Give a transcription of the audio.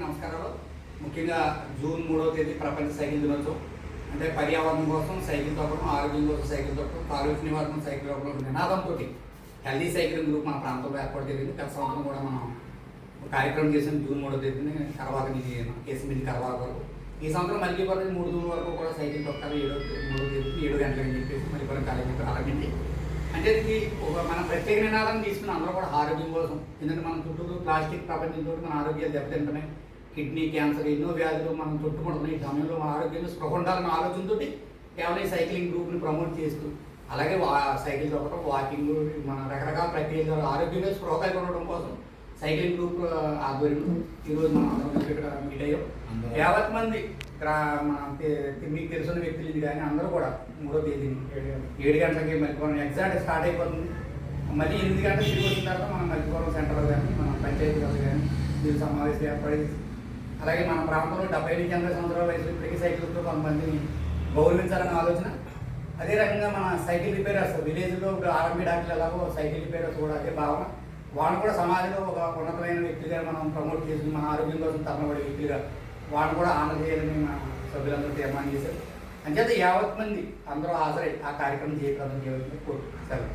నమస్కారాలు. ముఖ్యంగా జూన్ 3వ తేదీ ప్రపంచ సైకిల్ దినోత్సవం. అంటే పర్యావరణం కోసం సైకిల్ తొక్కడం, ఆరోగ్యం కోసం సైకిల్ తొక్కడం, కాలుష్య నివారణ సైకిల్ తొక్కడం నినాదంతో హెల్దీ సైక్లింగ్ గ్రూప్ మన ప్రాంతంలో ఏర్పాటు జరిగింది. గత సంవత్సరం కూడా మనం కార్యక్రమం చేసాం. జూన్ 3వ తేదీని కరవాక నుంచి కేసీబీ కరవాక వరకు. ఈ సంవత్సరం మల్కీపురం 3 జూన్ వరకు కూడా సైకిల్ తొక్కాలి. 3వ తేదీ 7 గంటలని చెప్పేసి మల్కీపురం కాలేజీ ప్రారంభించి, అంటే ఇది ఒక మన ప్రత్యేక నినాదం తీసుకుని అందరూ కూడా ఆరోగ్యం కోసం. ఎందుకంటే మనం చుట్టూ ప్లాస్టిక్ ప్రపంచంతో మన ఆరోగ్యాలు దెబ్బతింటున్నాయి. కిడ్నీ క్యాన్సర్ ఎన్నో వ్యాధులు మనం చుట్టుకుంటున్నాయి. ఈ సమయంలో మన ఆరోగ్యం స్పృహ ఉండాలన్న ఆలోచనతో కేవలం ఈ సైక్లింగ్ గ్రూప్ని ప్రమోట్ చేస్తూ, అలాగే సైకిల్ తొక్కడం, వాకింగ్, మన రకరకాల ప్రక్రియల ద్వారా ఆరోగ్యంగా స్పృహ కలిగి ఉండడం కోసం సైక్లింగ్ గ్రూప్ ఆధ్వర్యంలో ఈరోజు మనం అందరం ఇక్కడ మీట్ అయ్యాం. యావత్ మంది మీకు తెలుసున్న వ్యక్తులు ఇది కానీ అందరూ కూడా 3వ తేదీని 7 గంటలకి మల్కీపురం ఎగ్జాక్ట్ స్టార్ట్ అయిపోతుంది. మళ్ళీ 8 గంటలకు తిరిగి వచ్చిన తర్వాత మనం మల్కీపురం సెంటర్లో కానీ మన పంచాయతీలో కానీ వీళ్ళు సమావేశాలు ఏర్పడి, అలాగే మన ప్రాంతంలో 70 నుంచి 80 సంవత్సరాల వయసులో ఇప్పటికీ సైకిల్తో కొంతమందిని గౌరవించాలనే ఆలోచన. అదే రకంగా మన సైకిల్ రిపేరర్స్ విలేజ్లో ఆర్ఎంపీ డాక్టర్లు ఎలాగో సైకిల్ రిపేరర్స్ కూడా అదే భావన. వాళ్ళు కూడా సమాజంలో ఒక ఉన్నతమైన వ్యక్తిగా మనం ప్రమోట్ చేసి మన ఆరోగ్యం కోసం తప్పబడే వ్యక్తిగా వాళ్ళు కూడా ఆనర్ చేయాలని మన సభ్యులందరూ తీర్మానం చేశారు. అంచేత యావత్ మంది అందరూ హాజరై ఆ కార్యక్రమం చేయగలని కోరుకుంటున్నాను.